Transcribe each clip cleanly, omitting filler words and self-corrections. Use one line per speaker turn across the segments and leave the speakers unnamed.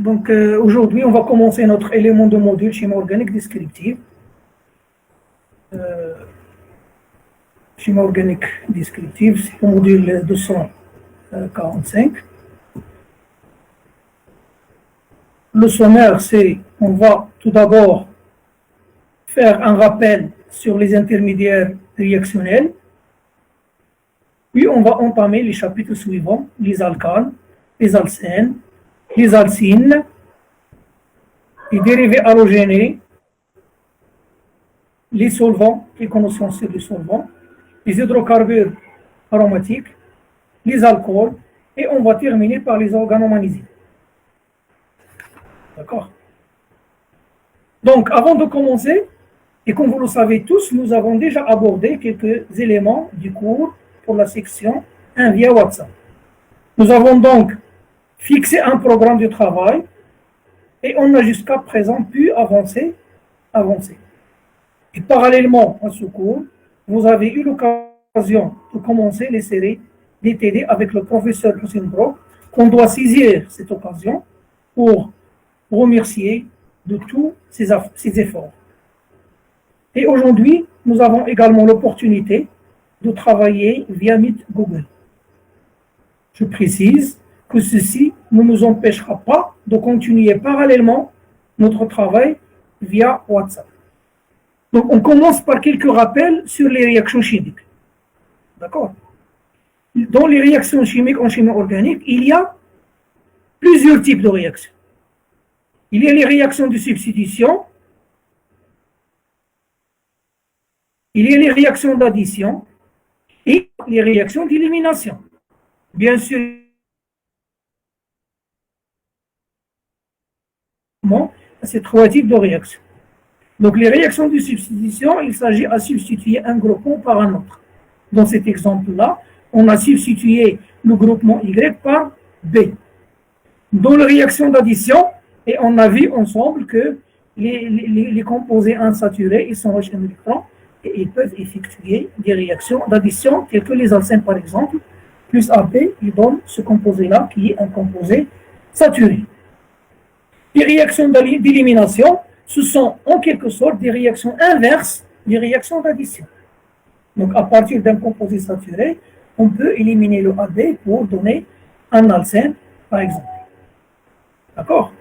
Donc aujourd'hui, on va commencer notre élément de module chimie organique descriptive. Chimie organique descriptive, c'est le module 245. Le sommaire, c'est, on va tout d'abord faire un rappel sur les intermédiaires réactionnels, puis on va entamer les chapitres suivants, les alcanes, les alcènes, les alcynes, les dérivés halogénés, les solvants, les connaissances sur les solvants, les hydrocarbures aromatiques, les alcools, et on va terminer par les organomanisiers. D'accord? Donc, avant de commencer, et comme vous le savez tous, nous avons déjà abordé quelques éléments du cours pour la section 1 via WhatsApp. Nous avons donc fixé un programme de travail et on a jusqu'à présent pu avancer. Et parallèlement à ce cours, vous avez eu l'occasion de commencer les séries DTD avec le professeur Hussein Brock, qu'on doit saisir cette occasion pour remercier de tous ses efforts. Et aujourd'hui, nous avons également l'opportunité de travailler via Meet Google. Je précise que ceci ne nous empêchera pas de continuer parallèlement notre travail via WhatsApp. Donc, on commence par quelques rappels sur les réactions chimiques. D'accord? Dans les réactions chimiques en chimie organique, il y a plusieurs types de réactions. Il y a les réactions de substitution, il y a les réactions d'addition et les réactions d'élimination. Bien sûr, ces trois types de réactions. Donc, les réactions de substitution, il s'agit de substituer un groupement par un autre. Dans cet exemple-là, on a substitué le groupement Y par B. Dans les réactions d'addition, et on a vu ensemble que les composés insaturés, ils sont riches en électrons et ils peuvent effectuer des réactions d'addition, telles que les alcènes par exemple, plus AB, ils donnent ce composé-là qui est un composé saturé. Les réactions d'élimination, ce sont en quelque sorte des réactions inverses des réactions d'addition. Donc à partir d'un composé saturé, on peut éliminer le AB pour donner un alcène par exemple. D'accord?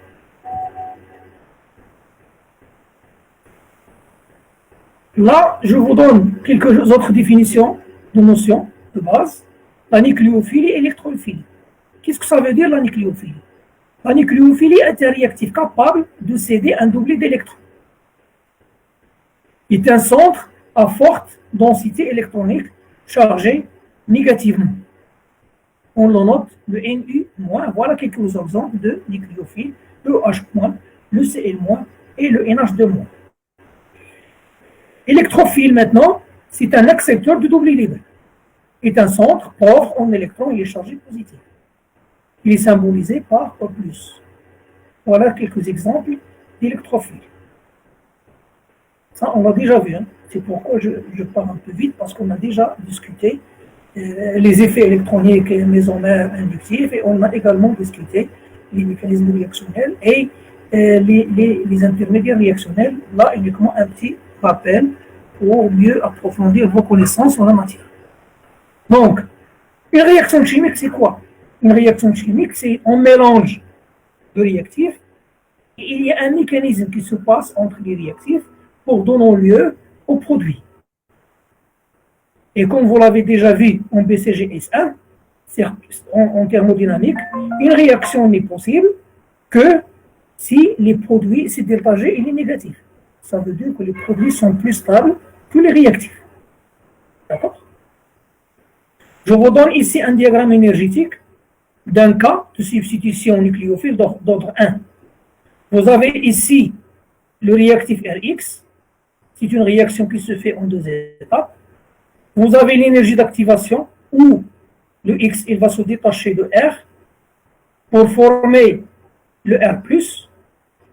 Là, je vous donne quelques autres définitions de notions de base. La nucléophilie et l'électrophilie. Qu'est-ce que ça veut dire la nucléophilie? La nucléophilie est un réactif capable de céder un doublet d'électrons. Il est un centre à forte densité électronique chargé négativement. On le note, le Nu-. Voilà quelques exemples de nucléophiles, le H-, le Cl- et le NH2-. Électrophile maintenant, c'est un accepteur de double libre. Il est un centre pauvre en électrons, il est chargé positif. Il est symbolisé par O+. Voilà quelques exemples d'électrophiles. Ça, on l'a déjà vu. C'est pourquoi je pars un peu vite, parce qu'on a déjà discuté les effets électroniques et mésomères inductifs, et on a également discuté les mécanismes réactionnels et les intermédiaires réactionnels. Là, uniquement un petit rappel pour mieux approfondir vos connaissances en la matière. Donc, une réaction chimique, c'est quoi? Une réaction chimique, c'est un mélange de réactifs et il y a un mécanisme qui se passe entre les réactifs pour donner lieu au produit. Et comme vous l'avez déjà vu en BCGS1, en thermodynamique, une réaction n'est possible que si les produits, si delta G il est négatif. Ça veut dire que les produits sont plus stables que les réactifs. D'accord? Je vous donne ici un diagramme énergétique d'un cas de substitution nucléophile d'ordre 1. Vous avez ici le réactif Rx. C'est une réaction qui se fait en deux étapes. Vous avez l'énergie d'activation où le X il va se détacher de R pour former le R+.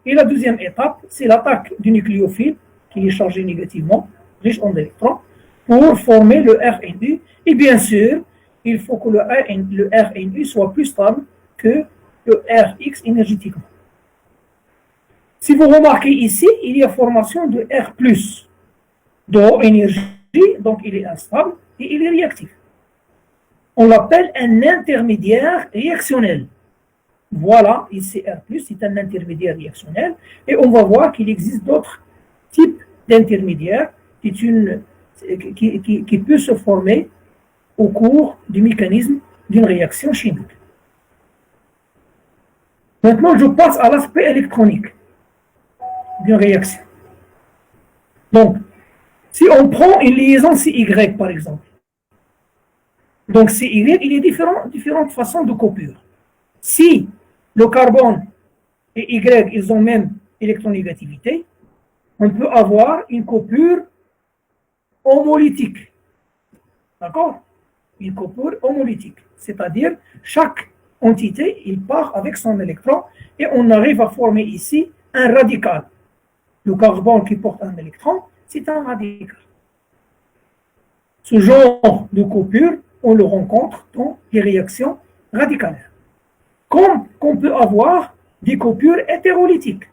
Et la deuxième étape, c'est l'attaque du nucléophile qui est chargé négativement, riche en électrons, pour former le RNU. Et bien sûr, il faut que le RNU soit plus stable que le Rx énergétiquement. Si vous remarquez ici, il y a formation de R+, de haute énergie, donc il est instable et il est réactif. On l'appelle un intermédiaire réactionnel. Voilà, ici R+, c'est un intermédiaire réactionnel, et on va voir qu'il existe d'autres types d'intermédiaires qui peut se former au cours du mécanisme d'une réaction chimique. Maintenant, je passe à l'aspect électronique d'une réaction. Donc, si on prend une liaison CY, par exemple, donc CY, il y a différentes façons de coupure. Si le carbone et Y, ils ont même électronégativité, on peut avoir une coupure homolytique. D'accord? Une coupure homolytique. C'est-à-dire, chaque entité, il part avec son électron et on arrive à former ici un radical. Le carbone qui porte un électron, c'est un radical. Ce genre de coupure, on le rencontre dans les réactions radicalaires. Comme on peut avoir des coupures hétérolytiques.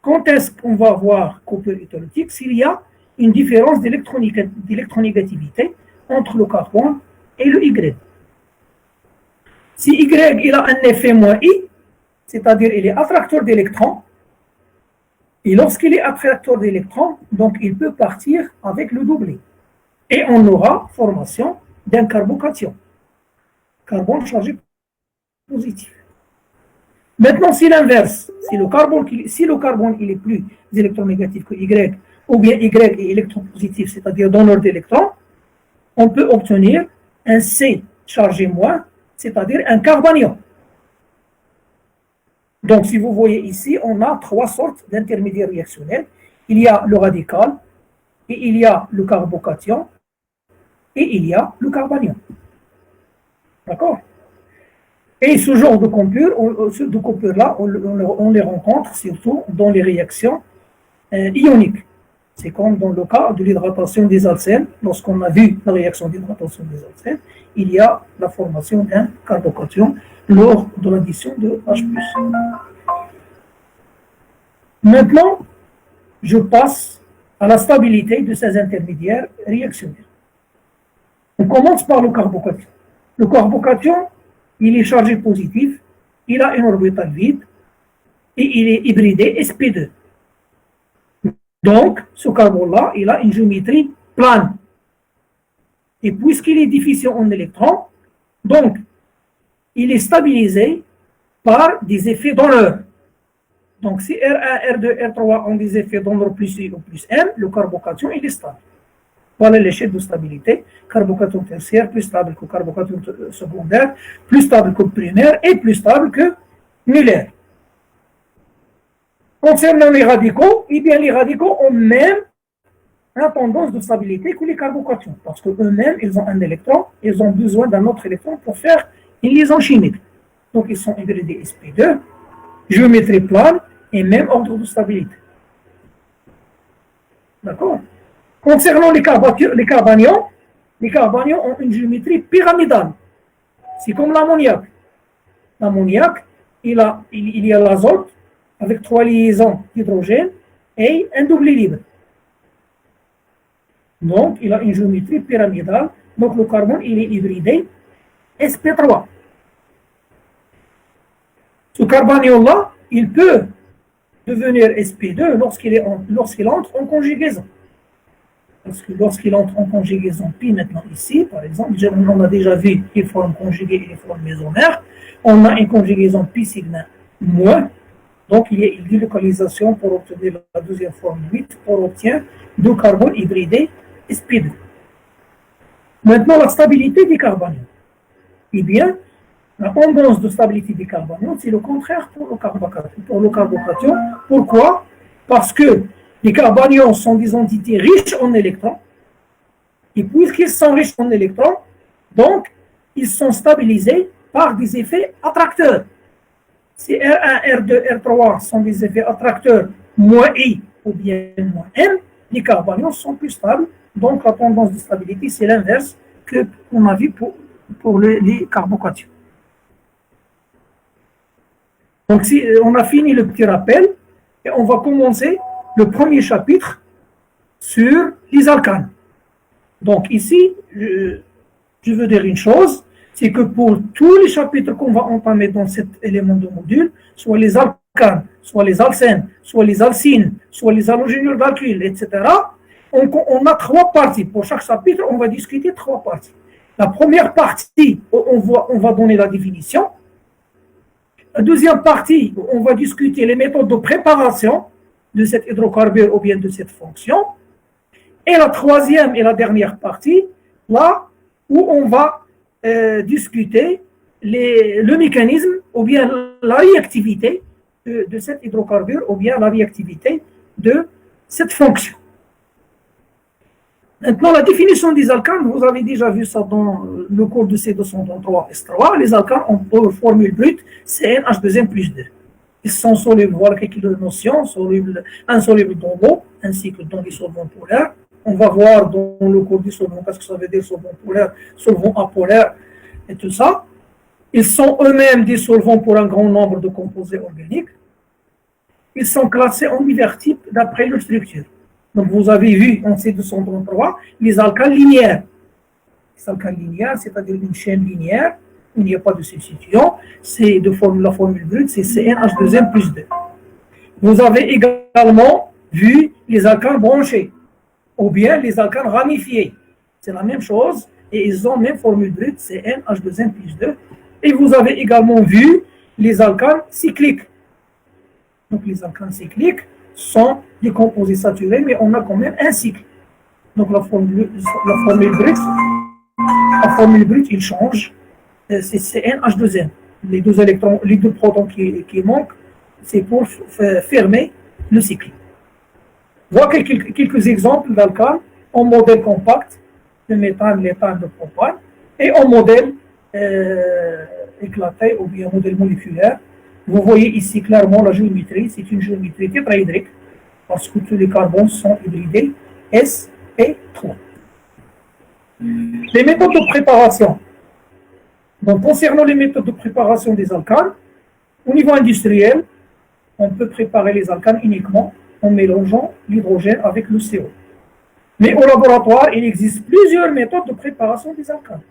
Quand est-ce qu'on va avoir coupure hétérolytique? S'il y a une différence d'électronégativité entre le carbone et le Y. Si Y il a un effet moins I, c'est-à-dire il est attracteur d'électrons, et lorsqu'il est attracteur d'électrons, donc il peut partir avec le doublé. Et on aura formation d'un carbocation. Carbone chargé positif. Maintenant, si l'inverse, si le carbone il est plus électronégatif que Y, ou bien Y est électropositif, c'est-à-dire donneur d'électrons, on peut obtenir un C chargé moins, c'est-à-dire un carbanion. Donc, si vous voyez ici, on a trois sortes d'intermédiaires réactionnels. Il y a le radical, et il y a le carbocation, et il y a le carbanion. D'accord? Et ce genre de coupures-là, on les rencontre surtout dans les réactions ioniques. C'est comme dans le cas de l'hydratation des alcènes. Lorsqu'on a vu la réaction d'hydratation des alcènes, il y a la formation d'un carbocation lors de l'addition de H+. Maintenant, je passe à la stabilité de ces intermédiaires réactionnels. On commence par le carbocation. Le carbocation, il est chargé positif, il a une orbitale vide et il est hybridé sp2. Donc, ce carbone-là, il a une géométrie plane. Et puisqu'il est déficient en électrons, donc, il est stabilisé par des effets donneurs. Donc, si R1, R2, R3 ont des effets donneurs plus I ou plus M, le carbocation, il est stable. Voilà l'échelle de stabilité. Carbocation tertiaire, plus stable que carbocation secondaire, plus stable que primaire et plus stable que molaire. Concernant les radicaux, eh bien, les radicaux ont même une tendance de stabilité que les carbocations, parce qu'eux-mêmes, ils ont un électron, ils ont besoin d'un autre électron pour faire une liaison chimique. Donc, ils sont hybridés sp2, géométrie plane et même ordre de stabilité. D'accord? Concernant les carbanions ont une géométrie pyramidale. C'est comme l'ammoniac. L'ammoniac, il y a l'azote avec 3 liaisons d'hydrogène et un doublé libre. Donc, il a une géométrie pyramidale. Donc, le carbone, il est hybridé sp3. Ce carbanion-là, il peut devenir sp2 lorsqu'il entre en conjugaison. Parce que lorsqu'il entre en conjugaison pi maintenant ici, par exemple, on a déjà vu les formes conjuguées et les formes mésomères, on a une conjugaison pi sigma moins, donc il y a une délocalisation pour obtenir la deuxième forme 8, pour obtenir deux carbones hybridés sp2. Maintenant, la stabilité des carbanions. Eh bien, la tendance de stabilité des carbanions, c'est le contraire pour le carbocation. Pourquoi? Parce que les carbanions sont des entités riches en électrons, et puisqu'ils sont riches en électrons, donc ils sont stabilisés par des effets attracteurs. Si R1, R2, R3 sont des effets attracteurs moins I ou bien moins M, les carbanions sont plus stables, donc la tendance de stabilité, c'est l'inverse qu'on a vu pour les carbocations. Donc si on a fini le petit rappel, Et on va commencer le premier chapitre sur les alcanes. Donc ici, je veux dire une chose, c'est que pour tous les chapitres qu'on va entamer dans cet élément de module, soit les alcanes, soit les alcènes, soit les alcynes, soit les halogénures d'alkyl, etc., on a trois parties. Pour chaque chapitre, on va discuter trois parties. La première partie, on va donner la définition. La deuxième partie, on va discuter les méthodes de préparation de cet hydrocarbure ou bien de cette fonction. Et la troisième et la dernière partie, là où on va discuter le mécanisme ou bien la réactivité de cet hydrocarbure ou bien la réactivité de cette fonction. Maintenant, la définition des alcanes, vous avez déjà vu ça dans le cours de C233S3. Les alcanes ont pour formule brute CnH2n plus 2. Ils sont solubles, voilà quelques notions, insolubles dans l'eau, ainsi que dans les solvants polaires. On va voir dans le cours du solvant, qu'est-ce que ça veut dire solvant polaire, solvant apolaire et tout ça. Ils sont eux-mêmes des solvants pour un grand nombre de composés organiques. Ils sont classés en divers types d'après leur structure. Donc vous avez vu en C233 les alcanes linéaires. Les alcanes linéaires, c'est-à-dire une chaîne linéaire, il n'y a pas de substituant, c'est la formule brute, c'est CnH2n plus 2. Vous avez également vu les alcanes branchés, ou bien les alcanes ramifiés. C'est la même chose, et ils ont même formule brute, CnH2n plus 2. Et vous avez également vu les alcanes cycliques. Donc les alcanes cycliques sont des composés saturés, mais on a quand même un cycle. Donc la formule brute, il change. C'est CnH2n. Les deux électrons, les deux protons qui manquent, c'est pour fermer le cycle. Voilà quelques exemples d'alcanes en modèle compact de méthane, l'éthane, de propane, et en modèle éclaté ou bien modèle moléculaire. Vous voyez ici clairement la géométrie, c'est une géométrie tétraédrique parce que tous les carbones sont hydridés sp3. Les méthodes de préparation. Donc, concernant les méthodes de préparation des alcanes, au niveau industriel, on peut préparer les alcanes uniquement en mélangeant l'hydrogène avec le CO. Mais au laboratoire, il existe plusieurs méthodes de préparation des alcanes.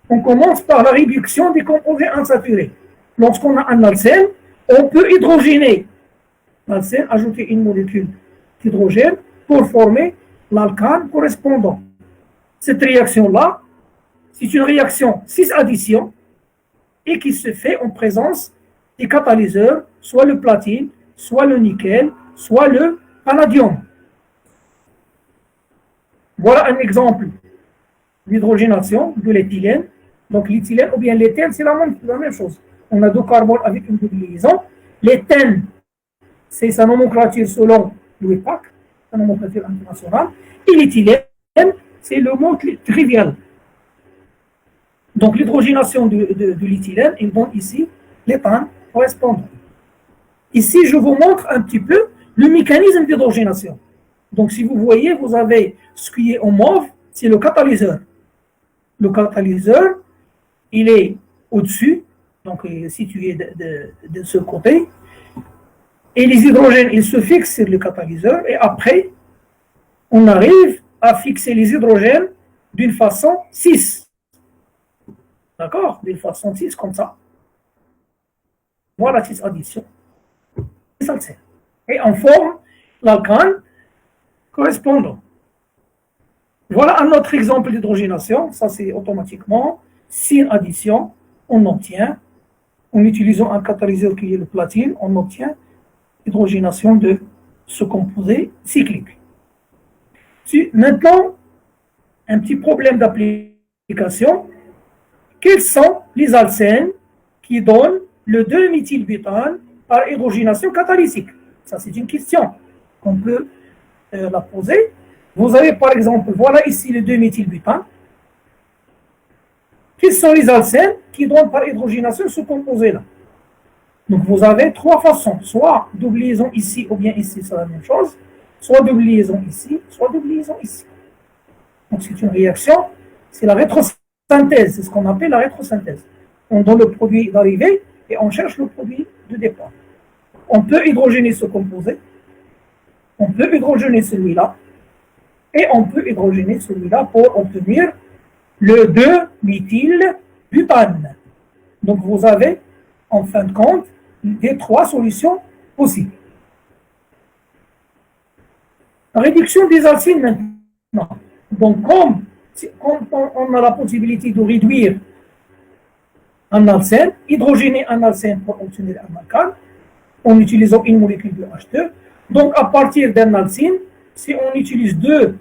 On commence par la réduction des composés insaturés. Lorsqu'on a un alcène, on peut hydrogéner l'alcène, ajouter une molécule d'hydrogène pour former l'alcane correspondant. Cette réaction-là, c'est une réaction cis-addition et qui se fait en présence des catalyseurs, soit le platine, soit le nickel, soit le palladium. Voilà un exemple d'hydrogénation de l'éthylène. Donc l'éthylène ou bien l'éthène, c'est la même chose. On a deux carbones avec une double liaison. L'éthène, c'est sa nomenclature selon l'UEPAC, sa nomenclature internationale. Et l'éthylène, c'est le mot trivial. Donc l'hydrogénation de l'éthylène, il donne ici l'éthane correspondant. Ici, je vous montre un petit peu le mécanisme d'hydrogénation. Donc si vous voyez, vous avez ce qui est en mauve, c'est le catalyseur. Le catalyseur, il est au-dessus, donc il est situé de ce côté. Et les hydrogènes, ils se fixent sur le catalyseur. Et après, on arrive à fixer les hydrogènes d'une façon 6. D'accord? D'une façon 6, comme ça. Voilà 6 additions. Et on forme l'alcane correspondant. Voilà un autre exemple d'hydrogénation. Ça, c'est automatiquement, sin addition, on obtient, en utilisant un catalyseur qui est le platine, on obtient hydrogénation de ce composé cyclique. Maintenant, un petit problème d'application. Quels sont les alcènes qui donnent le 2-méthylbutane par hydrogénation catalytique? Ça, c'est une question qu'on peut la poser. Vous avez par exemple, voilà ici le 2-méthylbutane. Quels sont les alcènes qui donnent par hydrogénation ce composé-là? Donc vous avez trois façons, soit double liaison ici ou bien ici, c'est la même chose, soit double liaison ici, soit double liaison ici. Donc c'est une réaction, c'est la rétrosynthèse, c'est ce qu'on appelle la rétrosynthèse. On donne le produit d'arrivée et on cherche le produit de départ. on peut hydrogéner ce composé, on peut hydrogéner celui-là, et on peut hydrogéner celui-là pour obtenir le 2-méthylbutane. Donc vous avez, en fin de compte, les 3 solutions possibles. Réduction des alcynes maintenant. Donc comme on a la possibilité de réduire un alcène, hydrogéner un alcène pour obtenir un alcane, en utilisant une molécule de H2. Donc à partir d'un alcyne, si on utilise deux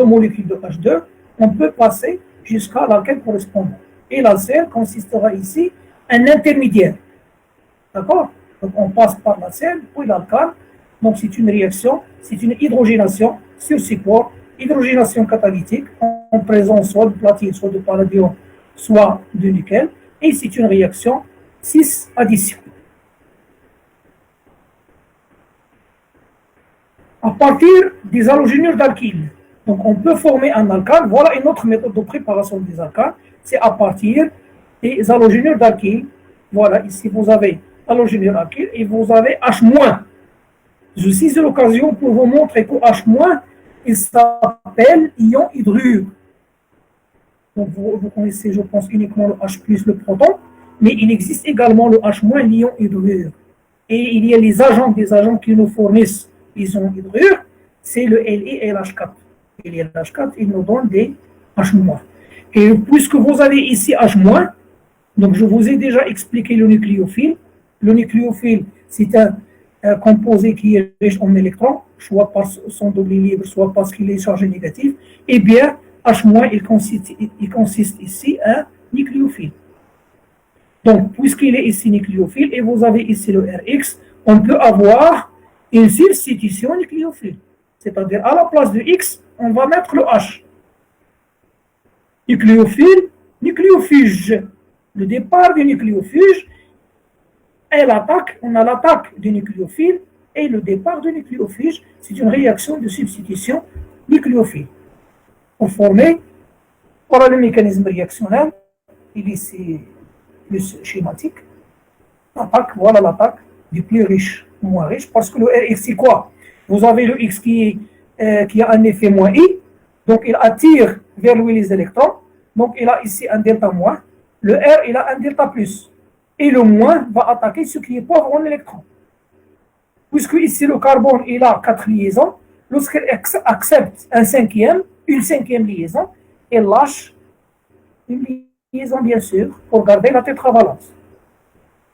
molécules de H2, on peut passer jusqu'à l'alkène correspondant. Et l'alcène consistera ici un intermédiaire. D'accord? Donc on passe par l'alcène, puis l'alcane. Donc c'est une réaction, c'est une hydrogénation sur support, hydrogénation catalytique en présence soit de platine, soit de palladium, soit de nickel. Et c'est une réaction 6 addition. À partir des halogénures d'alkyle, donc on peut former un alcane. Voilà une autre méthode de préparation des alcanes. C'est à partir des halogénures d'alkyle. Voilà, ici vous avez halogénure alkyle et vous avez H-. Je saisis l'occasion pour vous montrer que H-, il s'appelle ion hydrure. Donc vous connaissez, je pense, uniquement le H+, le proton, mais il existe également le H-, l'ion hydrure. Et il y a des agents qui nous fournissent l'ion hydrure, c'est le Li et l'H4. Et les H4, ils nous donnent des H-. Et puisque vous avez ici H-, donc je vous ai déjà expliqué le nucléophile. Le nucléophile, c'est un composé qui est riche en électrons, soit par son double libre, soit parce qu'il est chargé négatif. Eh bien, H-, il consiste ici un nucléophile. Donc, puisqu'il est ici nucléophile et vous avez ici le Rx, on peut avoir une substitution nucléophile. C'est-à-dire, à la place de X, on va mettre le H. Nucléophile, nucléofuge. Le départ du nucléofuge et l'attaque, on a l'attaque du nucléophile et le départ du nucléofuge, c'est une réaction de substitution nucléophile. Pour former, voilà le mécanisme réactionnel, il est ici plus schématique. L'attaque, voilà l'attaque du plus riche ou moins riche, parce que le Rx, c'est quoi? Vous avez le X qui a un effet moins I, donc il attire vers lui les électrons, donc il a ici un delta moins, le R, il a un delta plus, et le moins va attaquer ce qui est pauvre en électrons. Puisque ici le carbone, il a 4 liaisons, lorsqu'il accepte une cinquième liaison, il lâche une liaison, bien sûr, pour garder la tétravalence.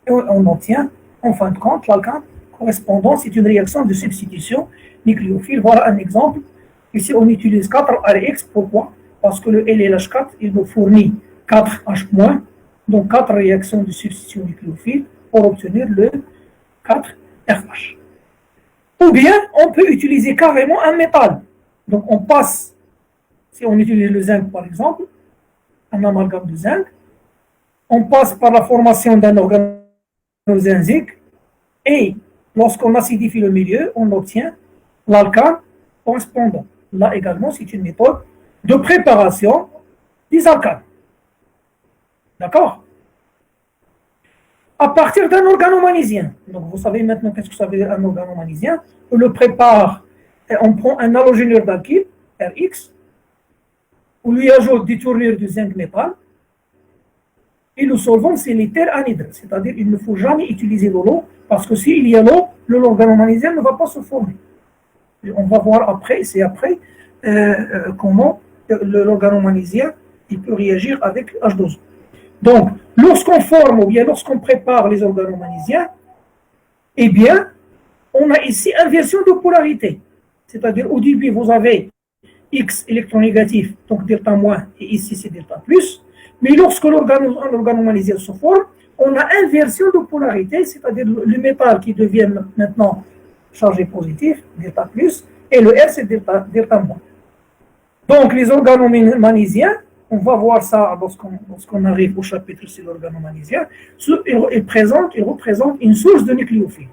Et on obtient, en fin de compte, l'alcane correspondant, c'est une réaction de substitution nucléophile. Voilà un exemple. Ici, on utilise 4Rx. Pourquoi? Parce que le LLH4, il nous fournit 4H-, donc 4 réactions de substitution nucléophile pour obtenir le 4RH. Ou bien, on peut utiliser carrément un métal. Donc, on passe, si on utilise le zinc par exemple, un amalgame de zinc, on passe par la formation d'un organozinzique et lorsqu'on acidifie le milieu, on obtient l'alcane correspondant. Là également, c'est une méthode de préparation des alcanes. D'accord? À partir d'un organomagnésien, donc vous savez maintenant qu'est-ce que ça veut dire un organomagnésien, on le prépare, on prend un halogénure d'alkyle, Rx, on lui ajoute des tournures de zinc métal, et le solvant c'est l'éther anhydre, c'est-à-dire il ne faut jamais utiliser de l'eau, parce que s'il y a l'eau, l'organomagnésien ne va pas se former. Et on va voir après, comment l'organomagnésien il peut réagir avec H2O. Donc, lorsqu'on forme ou bien lorsqu'on prépare les organomagnésiens, eh bien, on a ici inversion de polarité. C'est-à-dire, au début, vous avez X électronégatif, donc delta moins, et ici c'est delta plus. Mais lorsque l'organomagnésien se forme, on a inversion de polarité, c'est-à-dire le métal qui devient maintenant chargé positif, delta plus, et le R c'est delta moins. Donc, les organomagnésiens, on va voir ça lorsqu'on arrive au chapitre sur l'organomagnésien, il représente une source de nucléophiles.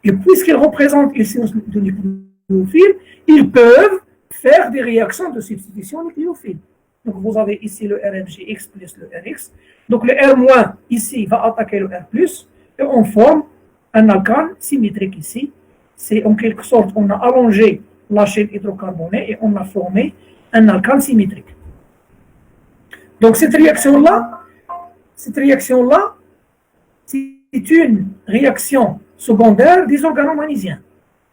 Et puisqu'ils représentent une source de nucléophiles, ils peuvent faire des réactions de substitution nucléophile. Donc vous avez ici le RNGX plus le Rx. Donc le R- ici va attaquer le R+, et on forme un alcane symétrique ici. C'est en quelque sorte, on a allongé la chaîne hydrocarbonée et on a formé un alcane symétrique. Donc cette réaction-là, c'est une réaction secondaire des organomagnésiens.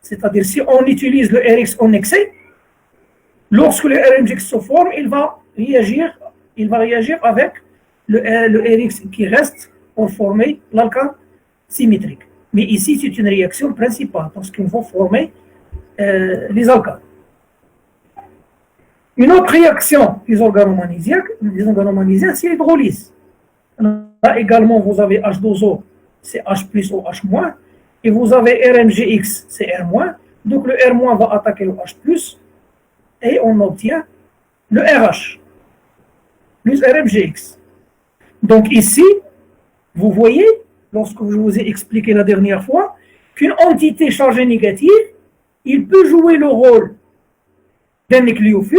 C'est-à-dire, si on utilise le RX en excès, lorsque le RMGX se forme, il va réagir avec le RX qui reste pour former l'alcane symétrique. Mais ici, c'est une réaction principale, parce qu'ils vont former les alcanes. Une autre réaction des organomagnésiens, c'est l'hydrolyse. Là également, vous avez H2O, c'est H plus ou H-, et vous avez RMGX, c'est R-. Donc le R- va attaquer le H+, et on obtient le RH, plus RMGX. Donc ici, vous voyez, lorsque je vous ai expliqué la dernière fois, qu'une entité chargée négative, il peut jouer le rôle d'un nucléophile,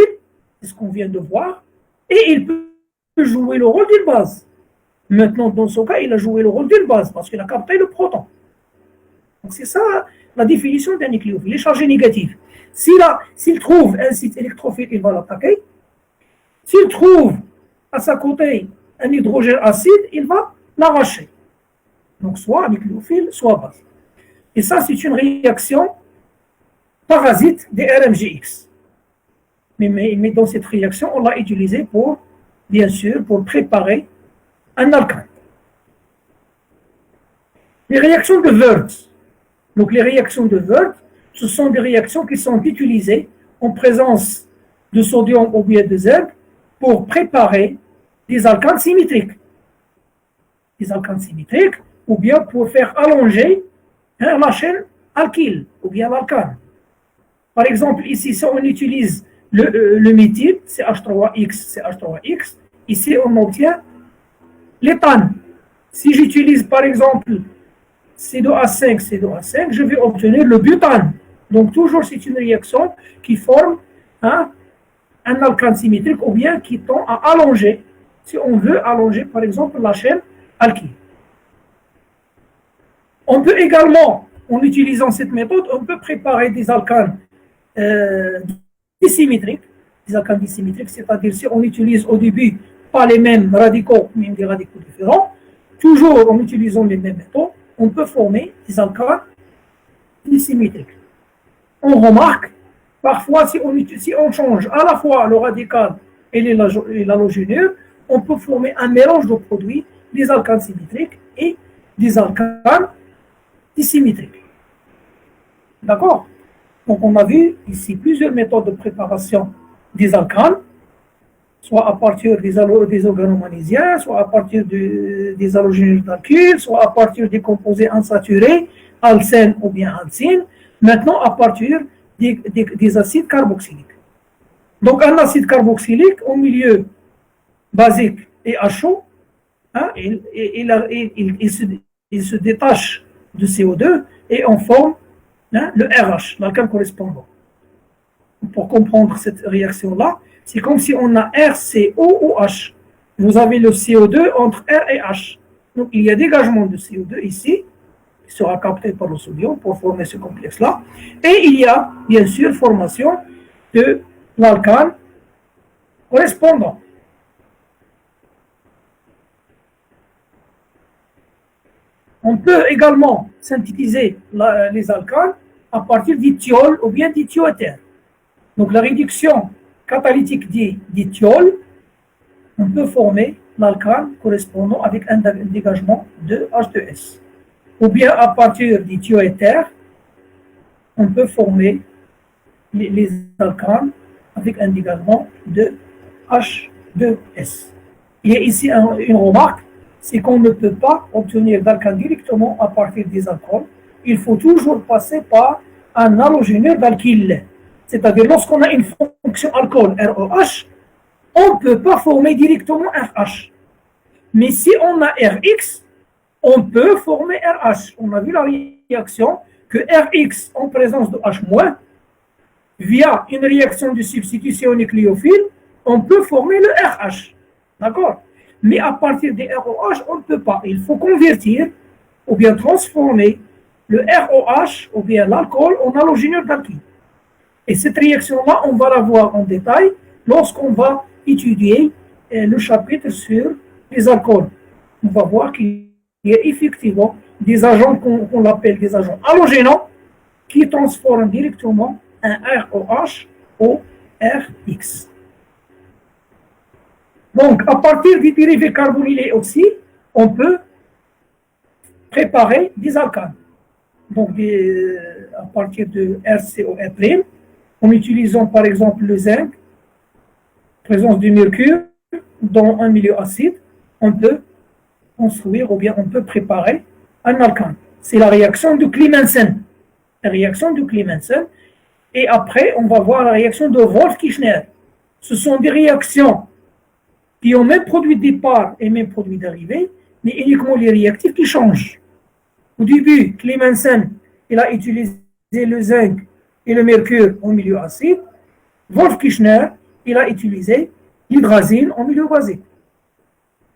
c'est ce qu'on vient de voir, et il peut jouer le rôle d'une base. Maintenant, dans ce cas, il a joué le rôle d'une base, parce qu'il a capté le proton. Donc c'est ça la définition d'un nucléophile, il est chargé négatif. S'il trouve un site électrophile, il va l'attaquer. S'il trouve à sa côté un hydrogène acide, il va l'arracher. Donc soit nucléophile, soit base. Et ça, c'est une réaction parasite des RMGX. Mais dans cette réaction, on l'a utilisé bien sûr, pour préparer un alcane. Les réactions de Wurtz. Donc les réactions de Wurtz, ce sont des réactions qui sont utilisées en présence de sodium ou bien de zinc pour préparer des alcanes symétriques. Des alcanes symétriques, ou bien pour faire allonger la chaîne alkyle, ou bien l'alcane. Par exemple, ici, si on utilise le méthyle, c'est H3X, ici on obtient l'éthane. Si j'utilise par exemple C2H5, je vais obtenir le butane. Donc toujours c'est une réaction qui forme un alcane symétrique ou bien qui tend à allonger, si on veut allonger par exemple la chaîne alkyle. On peut également, en utilisant cette méthode, on peut préparer des alcanes dissymétriques. Des alcanes dissymétriques, c'est-à-dire si on utilise au début pas les mêmes radicaux, mais des radicaux différents, toujours en utilisant les mêmes méthodes, on peut former des alcanes dissymétriques. On remarque, parfois, si on change à la fois le radical et l'halogénure, on peut former un mélange de produits, des alcanes symétriques et des alcanes dissymétriques. D'accord? Donc, on a vu ici plusieurs méthodes de préparation des alcanes, soit à partir des organomagnésiens, soit à partir des halogénures d'alkyle, soit à partir des composés insaturés, alcène ou bien alcyne, maintenant à partir des acides carboxyliques. Donc un acide carboxylique au milieu basique et à chaud, hein, il se détache de CO2 et on forme le RH, l'alcane correspondant. Pour comprendre cette réaction-là, c'est comme si on a RCO ou H. Vous avez le CO2 entre R et H. Donc il y a dégagement de CO2 ici, qui sera capté par le sodium pour former ce complexe-là. Et il y a bien sûr formation de l'alcane correspondant. On peut également synthétiser les alcanes à partir d'ithiol ou bien d'ithioéther. Donc la réduction catalytique d'ithiol, on peut former l'alcane correspondant avec un dégagement de H2S. Ou bien à partir d'ithioéther, on peut former les alcanes avec un dégagement de H2S. Il y a ici une remarque, c'est qu'on ne peut pas obtenir d'alcane directement à partir des alcools. Il faut toujours passer par un halogénure d'alkyle. C'est-à-dire, lorsqu'on a une fonction alcool ROH, on ne peut pas former directement RH. Mais si on a RX, on peut former RH. On a vu la réaction que RX en présence de H-, via une réaction de substitution nucléophile, on peut former le RH. D'accord? Mais à partir des ROH, on ne peut pas. Il faut convertir ou bien transformer le ROH, ou bien l'alcool, en halogénure d'alkyle. Et cette réaction-là, on va la voir en détail lorsqu'on va étudier le chapitre sur les alcools. On va voir qu'il y a effectivement des agents qu'on appelle des agents halogénants qui transforment directement un ROH au RX. Donc, à partir du dérivé carbonylé aussi, on peut préparer des alcanes. Donc, à partir de RCOR', en utilisant par exemple le zinc, présence du mercure dans un milieu acide, on peut construire ou bien on peut préparer un alcane. C'est la réaction de Clemmensen. La réaction de Clemmensen. Et après, on va voir la réaction de Wolff-Kishner. Ce sont des réactions qui ont même produit de départ et même produit d'arrivée, mais uniquement les réactifs qui changent. Au début, Clemmensen, il a utilisé le zinc et le mercure en milieu acide. Wolff-Kishner, il a utilisé l'hydrazine en milieu basique.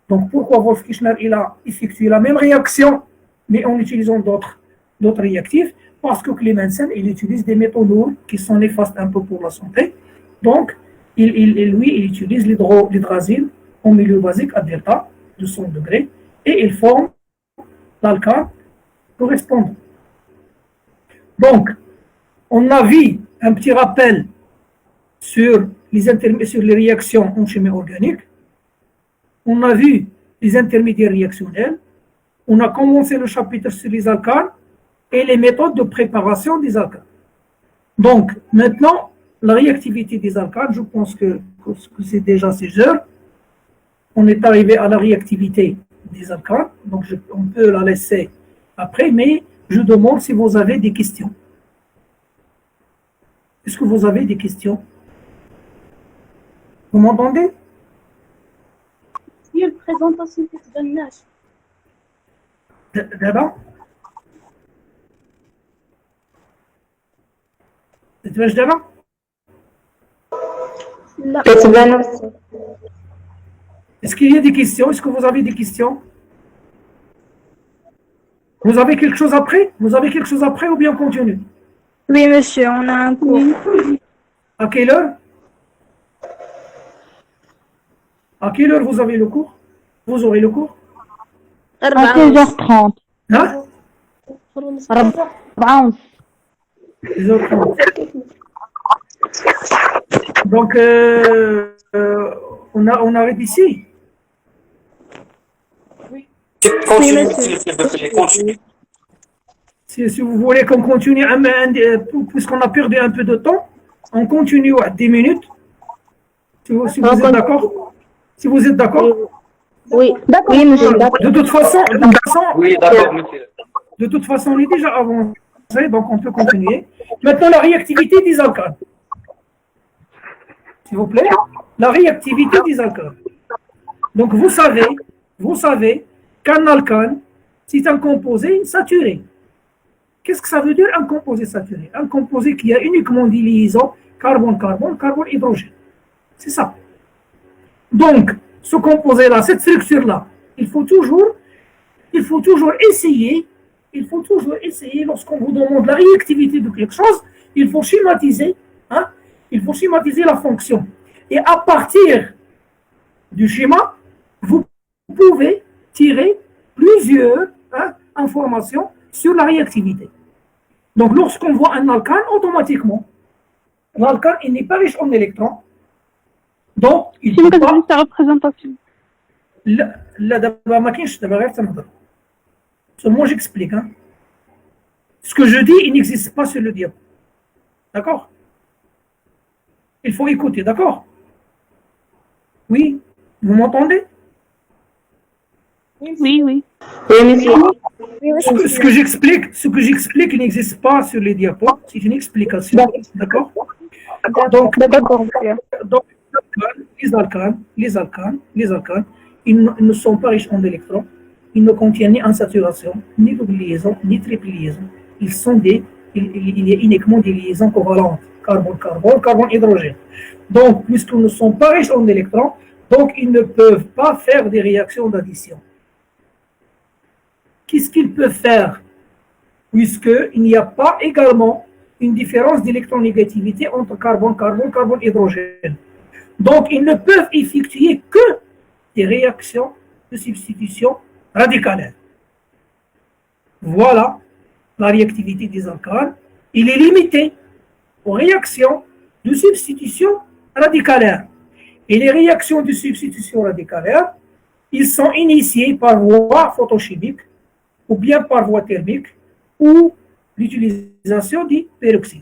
Donc pourquoi Wolff-Kishner, il a effectué la même réaction, mais en utilisant d'autres réactifs? Parce que Clemmensen, il utilise des métaux lourds qui sont néfastes un peu pour la santé. Donc, lui, il utilise l'hydrazine en milieu basique à delta de 100 degrés et il forme l'alcane correspondant. Donc, on a vu un petit rappel sur les réactions en chimie organique. On a vu les intermédiaires réactionnels. On a commencé le chapitre sur les alcanes et les méthodes de préparation des alcanes. Donc, maintenant, la réactivité des alcanes, je pense que c'est déjà 6 heures. On est arrivé à la réactivité des alcanes, donc on peut la laisser après, mais je demande si vous avez des questions. Est-ce que vous avez des questions? Vous m'entendez?
هي البريزونطاسيون ما تباناش.
دابا؟ تتبانش دابا؟
لا.
كتبان بزاف.
Est-ce qu'il y a des questions? Est-ce que vous avez des questions? Vous avez quelque chose après? Vous avez quelque chose après ou bien on continue?
Oui, monsieur, on a un cours.
À quelle heure? À quelle heure vous avez le cours? Vous aurez le cours?
À 16h30.
Hein?
4:30.
16h30. Donc, on arrête ici?
Continue.
Si vous voulez qu'on continue, puisqu'on a perdu un peu de temps, on continue à 10 minutes. Si vous êtes d'accord? Si vous êtes d'accord?
Oui, d'accord. Oui, monsieur, d'accord.
De toute façon,
Oui, d'accord, monsieur.
de toute façon, on est déjà avancé, donc on peut continuer. Maintenant, la réactivité des alcanes. S'il vous plaît, la réactivité des alcanes. Donc, vous savez qu'un alcane, c'est un composé saturé. Qu'est-ce que ça veut dire un composé saturé? Un composé qui a uniquement des liaisons carbone-carbone, carbone-hydrogène. C'est ça. Donc, ce composé-là, cette structure-là, il faut toujours essayer, lorsqu'on vous demande la réactivité de quelque chose, il faut schématiser la fonction. Et à partir du schéma, vous pouvez tirer plusieurs informations sur la réactivité. Donc, lorsqu'on voit un alcane, automatiquement, l'alcane, il n'est pas riche en électrons. Donc, il ne peut pas...
sa représentation.
لا دابا ما كاينش دابا غير تنهضر. Seulement j'explique. Ce que je dis, il n'existe pas sur le diapo. D'accord? Il faut écouter, d'accord? Oui? Vous m'entendez?
Oui, oui.
Oui, monsieur.
Ce que j'explique n'existe pas sur les diapos. C'est une explication. D'accord? Donc, les alcanes, ils ne sont pas riches en électrons. Ils ne contiennent ni en saturation, ni double liaison, ni triple liaison. Il y a uniquement des liaisons covalentes. Carbone-carbone, carbone-hydrogène. Donc, puisqu'ils ne sont pas riches en électrons, donc ils ne peuvent pas faire des réactions d'addition. Qu'est-ce qu'ils peuvent faire? puisqu'il n'y a pas également une différence d'électronégativité entre carbone-carbone, carbone-hydrogène. Donc, ils ne peuvent effectuer que des réactions de substitution radicalaire. Voilà la réactivité des alcanes. Il est limité aux réactions de substitution radicalaire. Et les réactions de substitution radicalaire, ils sont initiés par voie photochimique ou bien par voie thermique ou l'utilisation du peroxyde.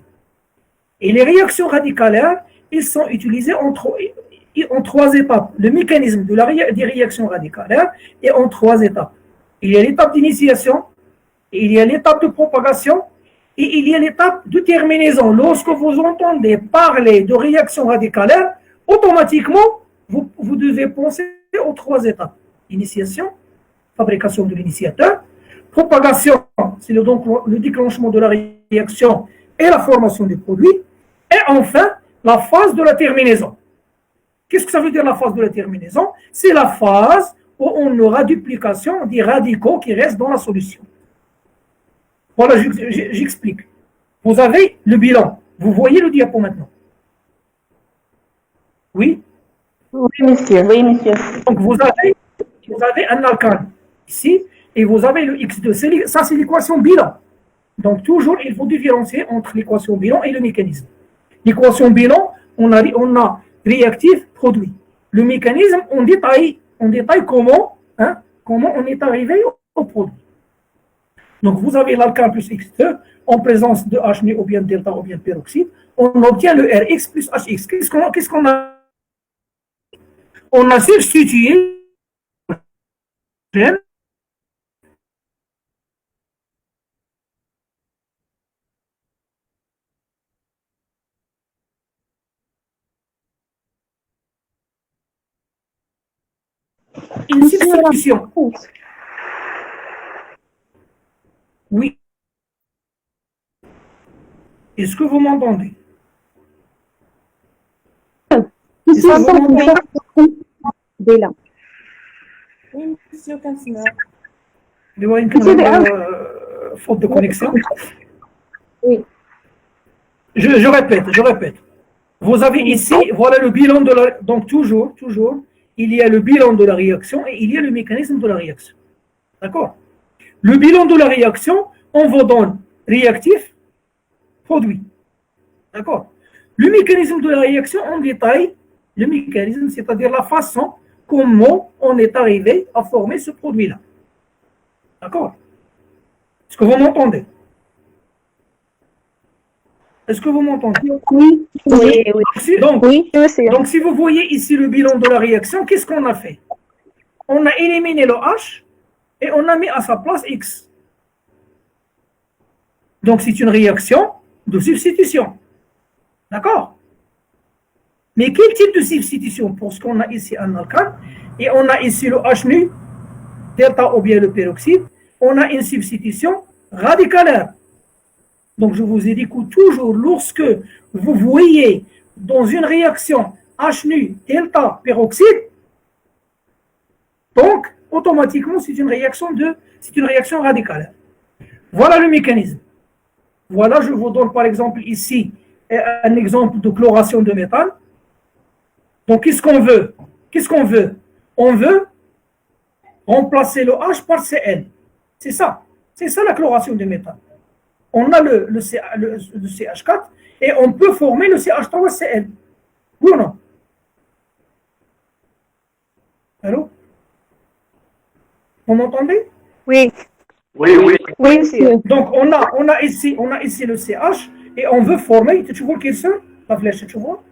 Et les réactions radicalaires, ils sont utilisées en trois étapes. Le mécanisme des réactions radicalaires est en trois étapes. Il y a l'étape d'initiation, il y a l'étape de propagation et il y a l'étape de terminaison. Lorsque vous entendez parler de réaction radicalaire, automatiquement, vous devez penser aux trois étapes. Initiation, fabrication de l'initiateur, propagation, c'est donc le déclenchement de la réaction et la formation du produit, et enfin, la phase de la terminaison. Qu'est-ce que ça veut dire la phase de la terminaison? C'est la phase où on aura duplication des radicaux qui restent dans la solution. Voilà, j'explique. Vous avez le bilan. Vous voyez le diapo maintenant? Oui?
Oui, monsieur. Oui, monsieur.
Donc, vous avez un alcane ici, et vous avez le X2. Ça, c'est l'équation bilan. Donc, toujours, il faut différencier entre l'équation bilan et le mécanisme. L'équation bilan, on a réactif, produit. Le mécanisme, on détaille comment on est arrivé au produit. Donc, vous avez l'alcane plus X2 en présence de H ou bien delta ou bien peroxyde. On obtient le Rx plus Hx. Qu'est-ce qu'on a? On a substitué une substitution. Oui. Est-ce que vous m'entendez?
Monsieur,
Béla.
Oui, monsieur Kansner.
Il y a une faute de connexion.
Oui.
Je répète. Vous avez ici, voilà le bilan de la... Donc, toujours, il y a le bilan de la réaction et il y a le mécanisme de la réaction. D'accord? Le bilan de la réaction, on vous donne réactif, produit. D'accord? Le mécanisme de la réaction, on détaille le mécanisme, c'est-à-dire la façon comment on est arrivé à former ce produit-là. D'accord? Est-ce que vous m'entendez? Est-ce que vous m'entendez?
Oui. Oui.
Donc, si vous voyez ici le bilan de la réaction, qu'est-ce qu'on a fait? On a éliminé le H et on a mis à sa place X. Donc, c'est une réaction de substitution. D'accord? Mais quel type de substitution? Parce qu'on a ici un alcane et on a ici le H nu, delta ou bien le peroxyde, on a une substitution radicalaire. Donc, je vous ai dit que toujours, lorsque vous voyez dans une réaction H nu, delta, peroxyde, donc, automatiquement, c'est une réaction radicalaire. Voilà le mécanisme. Voilà, je vous donne par exemple ici un exemple de chloration de méthane. Donc, qu'est-ce qu'on veut? On veut remplacer le H par Cl. C'est ça la chloration de méthane. On a le CH4 et on peut former le CH3Cl. Oui ou non? Allô? Vous m'entendez?
Oui.
Oui.
Oui, monsieur.
Donc, on a ici le CH et on veut former, tu vois quelle c'est? La flèche, tu vois?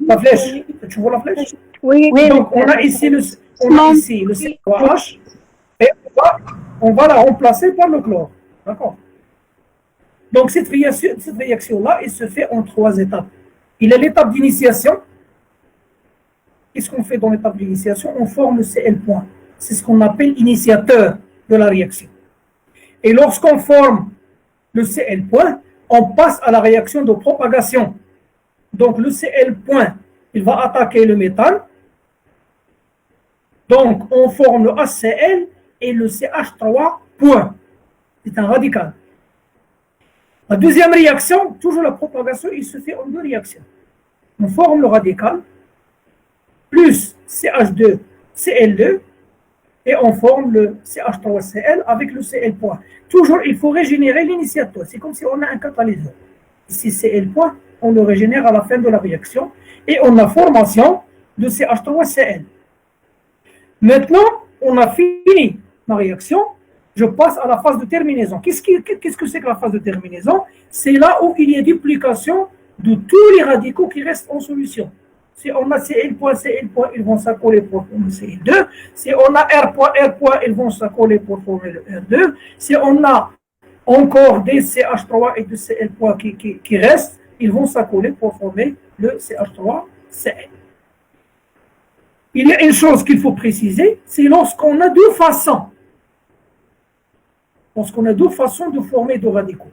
La flèche, tu vois la flèche?
Oui.
Donc, on a ici le CH et on va la remplacer par le chlore. D'accord? Donc, cette réaction-là, elle se fait en trois étapes. Il y a l'étape d'initiation. Qu'est-ce qu'on fait dans l'étape d'initiation? On forme le Cl point. C'est ce qu'on appelle initiateur de la réaction. Et lorsqu'on forme le Cl point, on passe à la réaction de propagation. Donc, le Cl point, il va attaquer le méthane. Donc, on forme le HCl et le CH3 point. C'est un radical. La deuxième réaction, toujours la propagation, il se fait en deux réactions. On forme le radical, plus CH2, Cl2, et on forme le CH3Cl avec le Cl point. Toujours, il faut régénérer l'initiateur. C'est comme si on a un catalyseur. Ici, Cl point, on le régénère à la fin de la réaction, et on a formation de CH3Cl. Maintenant, on a fini ma réaction, je passe à la phase de terminaison. Qu'est-ce que c'est que la phase de terminaison? C'est là où il y a duplication de tous les radicaux qui restent en solution. Si on a Cl point, ils vont s'accoler pour former Cl2. Si on a R point, ils vont s'accoler pour former le R2. Si on a encore des CH3 et des Cl point qui restent, ils vont s'accoler pour former le CH3Cl. Il y a une chose qu'il faut préciser, c'est lorsqu'on a deux façons. Lorsqu'on a deux façons de former deux radicaux.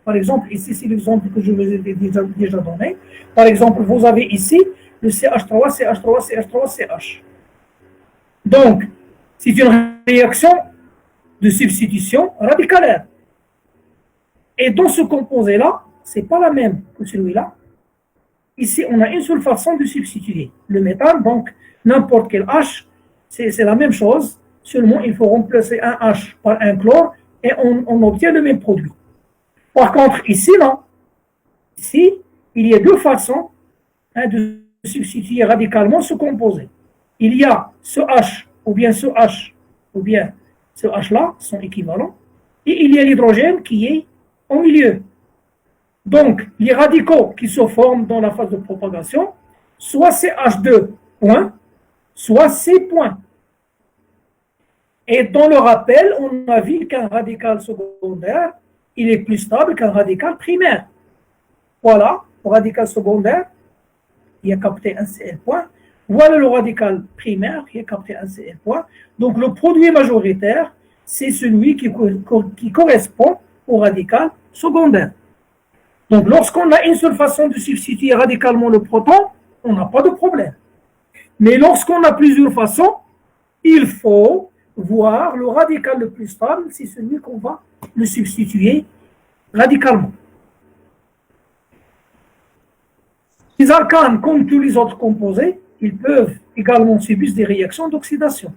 Par exemple, ici, c'est l'exemple que je vous ai déjà donné. Par exemple, vous avez ici le CH3, CH3, CH3, CH. Donc, c'est une réaction de substitution radicalaire. Et dans ce composé-là, ce n'est pas la même que celui-là. Ici, on a une seule façon de substituer le métal, donc n'importe quel H, c'est la même chose, seulement il faut remplacer un H par un chlore et on obtient le même produit. Par contre, ici, non. Ici, il y a deux façons de substituer radicalement ce composé. Il y a ce H, ou bien ce H, ou bien ce H-là, sont équivalents, et il y a l'hydrogène qui est au milieu. Donc, les radicaux qui se forment dans la phase de propagation, soit c'est H2 point, soit C point. Et dans le rappel, on a vu qu'un radical secondaire, il est plus stable qu'un radical primaire. Voilà, le radical secondaire, il a capté un Cl point. Voilà le radical primaire qui a capté un Cl point. Donc, le produit majoritaire, c'est celui qui correspond au radical secondaire. Donc, lorsqu'on a une seule façon de substituer radicalement le proton, on n'a pas de problème. Mais lorsqu'on a plusieurs façons, il faut voir le radical le plus stable, c'est celui qu'on va le substituer radicalement. Les alcanes, comme tous les autres composés, ils peuvent également subir des réactions d'oxydation.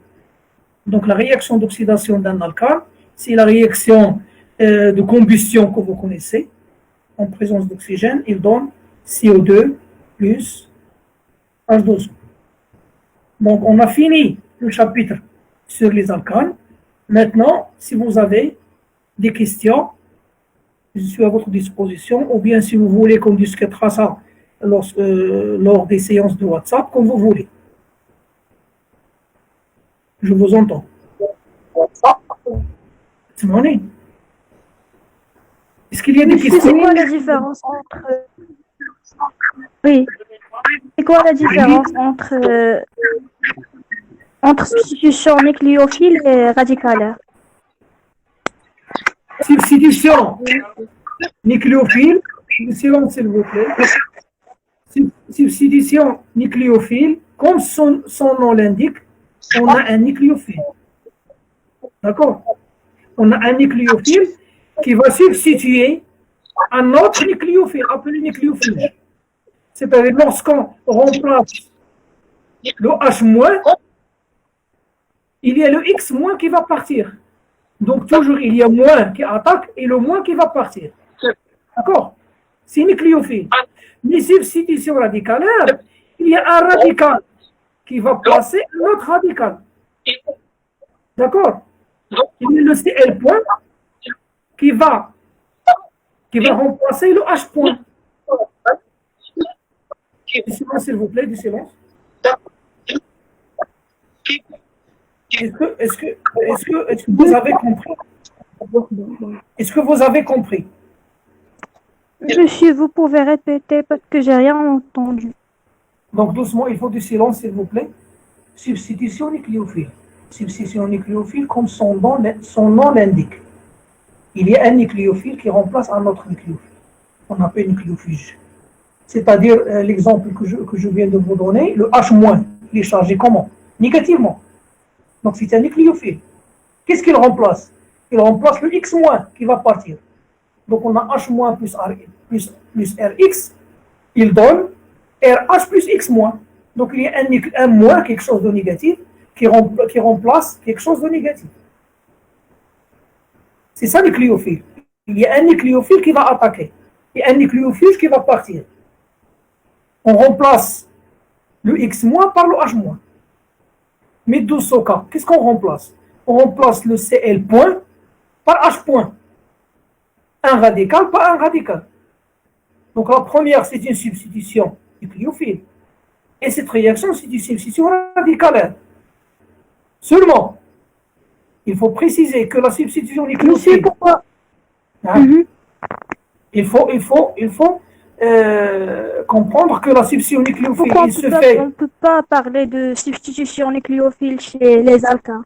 Donc, la réaction d'oxydation d'un alcane, c'est la réaction de combustion que vous connaissez. En présence d'oxygène, il donne CO2 plus H2O. Donc, on a fini le chapitre sur les alcanes. Maintenant, si vous avez des questions, je suis à votre disposition, ou bien si vous voulez qu'on discutera ça lors des séances de WhatsApp, comme vous voulez. Je vous entends. C'est mon nez. Est-ce qu'il y a des questions?
C'est quoi la différence entre... Oui. C'est quoi la différence entre substitution nucléophile et radicalaire?
Substitution nucléophile, silence s'il vous plaît. Substitution nucléophile, comme son nom l'indique, on a un nucléophile. D'accord? On a un nucléophile qui va substituer un autre nucléophile, appelé nucléophile. C'est-à-dire lorsqu'on remplace le H-, il y a le X- qui va partir. Donc toujours il y a moins qui attaque et le moins qui va partir. D'accord? C'est nucléophile. Mais substitution radicalaire, il y a un radical qui va placer un autre radical. D'accord? Il y a le Cl point qui va remplacer le H point. Du silence, s'il vous plaît, du silence. Est-ce que vous avez compris? Est-ce que vous avez compris?
Monsieur, vous pouvez répéter parce que j'ai rien entendu.
Donc doucement, il faut du silence, s'il vous plaît. Substitution nucléophile. Substitution nucléophile, comme son nom l'indique. Il y a un nucléophile qui remplace un autre nucléophile. On appelle nucléophile. C'est-à-dire l'exemple que je viens de vous donner, le H-, il est chargé comment? Négativement. Donc c'est un nucléophile. Qu'est-ce qu'il remplace? il remplace le X- qui va partir. Donc on a H- plus Rx, il donne RH plus X-. Donc il y a un moins, quelque chose de négatif, qui remplace quelque chose de négatif. C'est ça le nucléophile. Il y a un nucléophile qui va attaquer et un nucléophile qui va partir. On remplace le X- par le H-. Mais dans ce cas, qu'est-ce qu'on remplace? On remplace le Cl point par H point. Un radical par un radical. Donc la première, c'est une substitution nucléophile. Et cette réaction, c'est une substitution radicalaire. Seulement, il faut préciser que la substitution nucléophile...
Monsieur, pourquoi
Il faut comprendre que la substitution nucléophile,
pourquoi
il se fait...
on ne peut pas parler de substitution nucléophile chez les alcanes?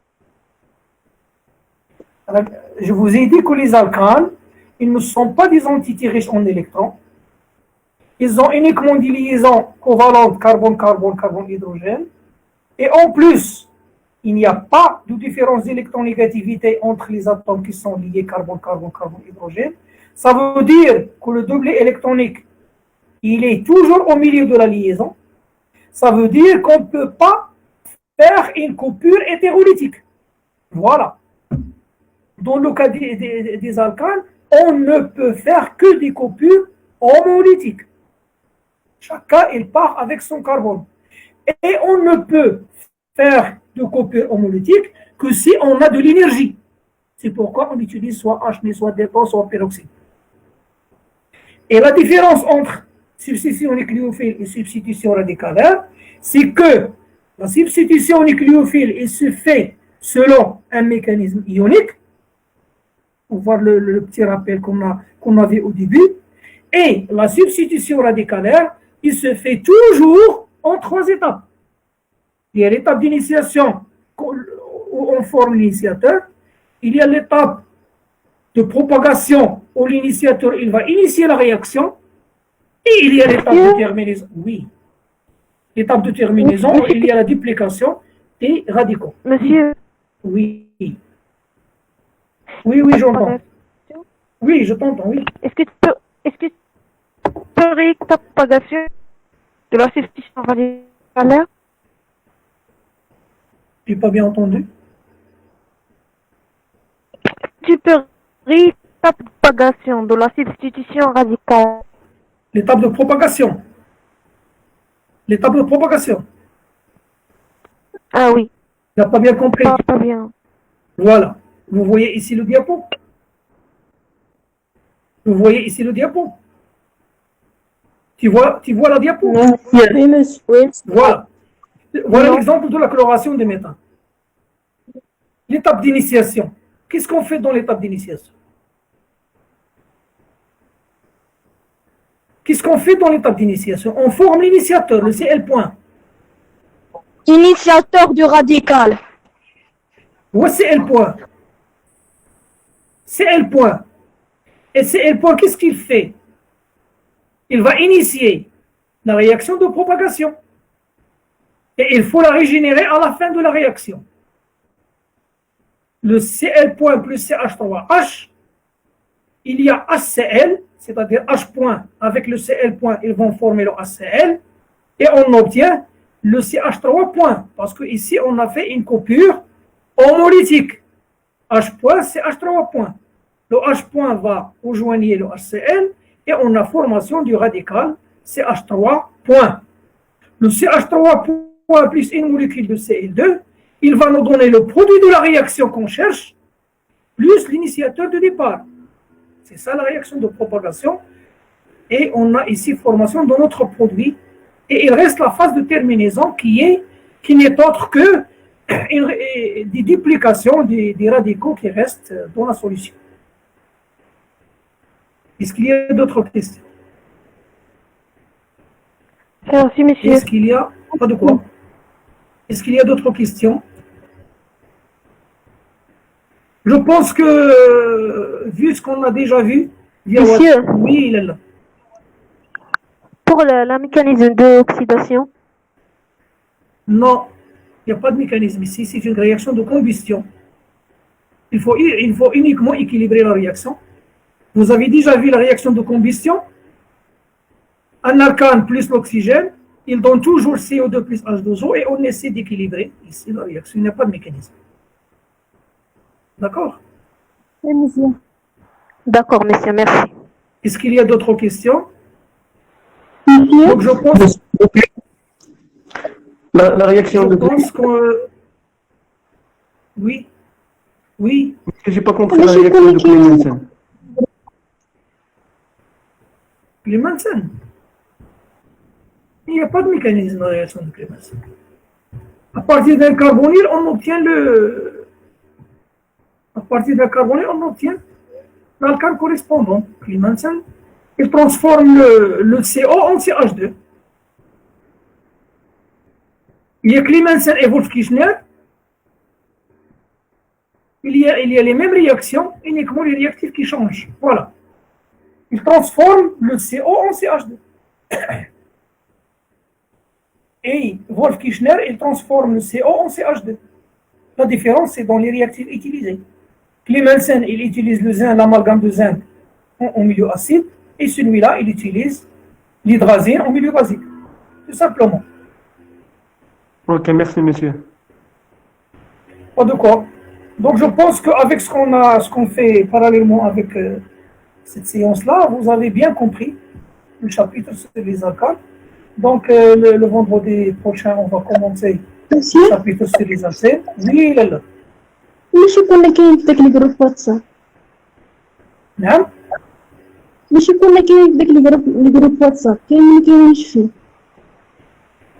Je vous ai dit que les alcanes, ils ne sont pas des entités riches en électrons. Ils ont uniquement des liaisons covalentes carbone-carbone, carbone-hydrogène. Et en plus, il n'y a pas de différence d'électronégativité entre les atomes qui sont liés carbone-carbone, carbone-hydrogène. Ça veut dire que le doublet électronique, il est toujours au milieu de la liaison. Ça veut dire qu'on ne peut pas faire une coupure hétérolytique. Voilà. Dans le cas des alcanes, on ne peut faire que des coupures homolytiques. Chacun, il part avec son carbone. Et on ne peut faire de coupure homolytique que si on a de l'énergie. C'est pourquoi on utilise soit H, soit dépôt, soit peroxyde. Et la différence entre substitution nucléophile et substitution radicalaire, c'est que la substitution nucléophile, il se fait selon un mécanisme ionique. Pour voir le petit rappel qu'on avait au début. Et la substitution radicalaire, il se fait toujours en 3 étapes. Il y a l'étape d'initiation où on forme l'initiateur. Il y a l'étape de propagation où l'initiateur il va initier la réaction. Et il y a l'étape de terminaison. Oui. L'étape de terminaison où il y a la duplication des radicaux.
Monsieur.
Oui. Oui, j'entends. Oui, je t'entends, oui.
Est-ce que tu peux réexpliquer la propagation de la substitution radicalaire?
J'ai pas bien entendu.
Tu peux réexpliquer la propagation de la substitution radicale?
L'étape de propagation. L'étape de propagation.
Ah oui.
Tu n'as pas bien compris.
Pas bien.
Voilà. Vous voyez ici le diapo. Vous voyez ici le diapo. Tu vois la diapo?
Oui, monsieur. Oui.
Voilà. Voilà l'exemple de la chloration des méthanes. L'étape d'initiation. Qu'est-ce qu'on fait dans l'étape d'initiation? Qu'est-ce qu'on fait dans l'étape d'initiation? On forme l'initiateur, le Cl point.
Initiateur du radical.
Où est Cl point? Cl point. Et Cl point, qu'est-ce qu'il fait? Il va initier la réaction de propagation. Et il faut la régénérer à la fin de la réaction. Le Cl point plus CH3H, il y a HCl, c'est-à-dire H point avec le Cl point, ils vont former le HCl, et on obtient le CH3 point, parce qu'ici on a fait une coupure homolytique. H point, CH3 point. Le H point va rejoindre le HCl, et on a formation du radical CH3 point. Le CH3 point plus une molécule de Cl2, il va nous donner le produit de la réaction qu'on cherche, plus l'initiateur de départ. C'est ça la réaction de propagation. Et on a ici formation de notre produit. Et il reste la phase de terminaison qui n'est autre que des duplications des radicaux qui restent dans la solution. Est-ce qu'il y a d'autres questions?
Merci, monsieur.
Est-ce qu'il y a... Pas de quoi? Est-ce qu'il y a d'autres questions? Je pense que, vu ce qu'on a déjà vu,
Monsieur.
Oui, il est là.
Pour la mécanisme d'oxydation.
Non, il n'y a pas de mécanisme ici, c'est une réaction de combustion. Il faut uniquement équilibrer la réaction. Vous avez déjà vu la réaction de combustion. Un alcane plus l'oxygène, il donne toujours CO2 plus H2O et on essaie d'équilibrer ici la réaction. Il n'y a pas de mécanisme. D'accord?
Oui, monsieur. D'accord, monsieur, merci.
Est-ce qu'il y a d'autres questions?
Monsieur,
Donc je pense,
La réaction de
oui, oui,
J'ai pas compris
Mais
la
je
réaction
connais
de
qui-
Clemenson.
Clemenson. Il n'y a pas de mécanisme de réaction de Clemenson. À partir d'un carbonyle, on obtient l'alcane correspondant. Clemenson, il transforme le CO en CH2. Il y a Clemenson et Wolff-Kirchner. Il y a les mêmes réactions, uniquement les réactifs qui changent. Voilà. Il transforme le CO en CH2. Et Wolff-Kirchner, il transforme le CO en CH2. La différence, c'est dans les réactifs utilisés. Clemenson, il utilise le zinc, l'amalgame de zinc en milieu acide, et celui-là, il utilise l'hydrazine en milieu basique. Tout simplement.
Ok, merci monsieur.
Pas de quoi. Donc je pense qu'avec ce qu'on fait parallèlement avec cette séance-là, vous avez bien compris le chapitre sur les alcanes. Donc le vendredi prochain, on va commencer le
monsieur,
chapitre sur les alcènes. Oui, là, là.
ماشي كنا كاين في داك لي جروب واتساب
نعم.
ماشي كنا كاين في داك لي جروب واتساب كاين اللي كاينش فيه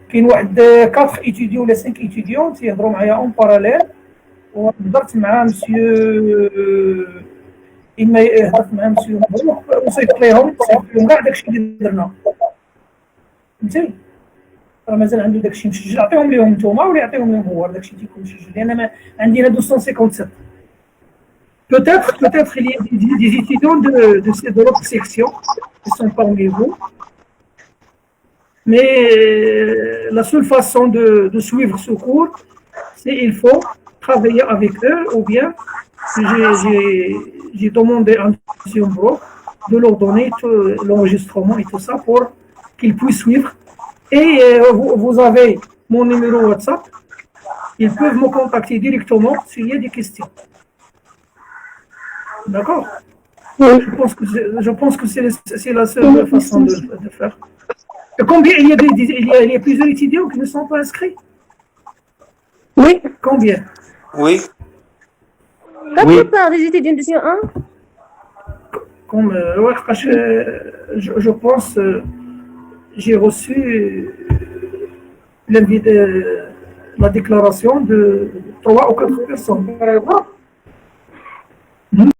كاين واحد 4 étudiants ولا 5 étudiants تيهضروا معايا اون باراليل وهضرت مع مسيو اما هضرت مع مسيو مبروك وصيفط لهم كاع داكشي اللي درنا فهمتي راه مازال عنده داكشي مسجل عطيهم لهم نتوما ولا يعطيهم لهم هو داكشي تيكون مسجل لان ما عندنا 257 peut-être il y a des étudiants de l'autre section qui sont parmi vous. Mais la seule façon de suivre ce cours, c'est qu'il faut travailler avec eux ou bien j'ai demandé à M. Brock de leur donner tout l'enregistrement et tout ça pour qu'ils puissent suivre. Et vous avez mon numéro WhatsApp. Ils peuvent me contacter directement s'il y a des questions. D'accord? Je pense que c'est la seule façon de faire. Et combien il y a plusieurs étudiants qui ne sont pas inscrits?
Oui.
Combien?
Oui.
La
Oui.
plupart des étudiants de Sion 1.
Comme je pense j'ai reçu la déclaration de 3 ou 4 personnes.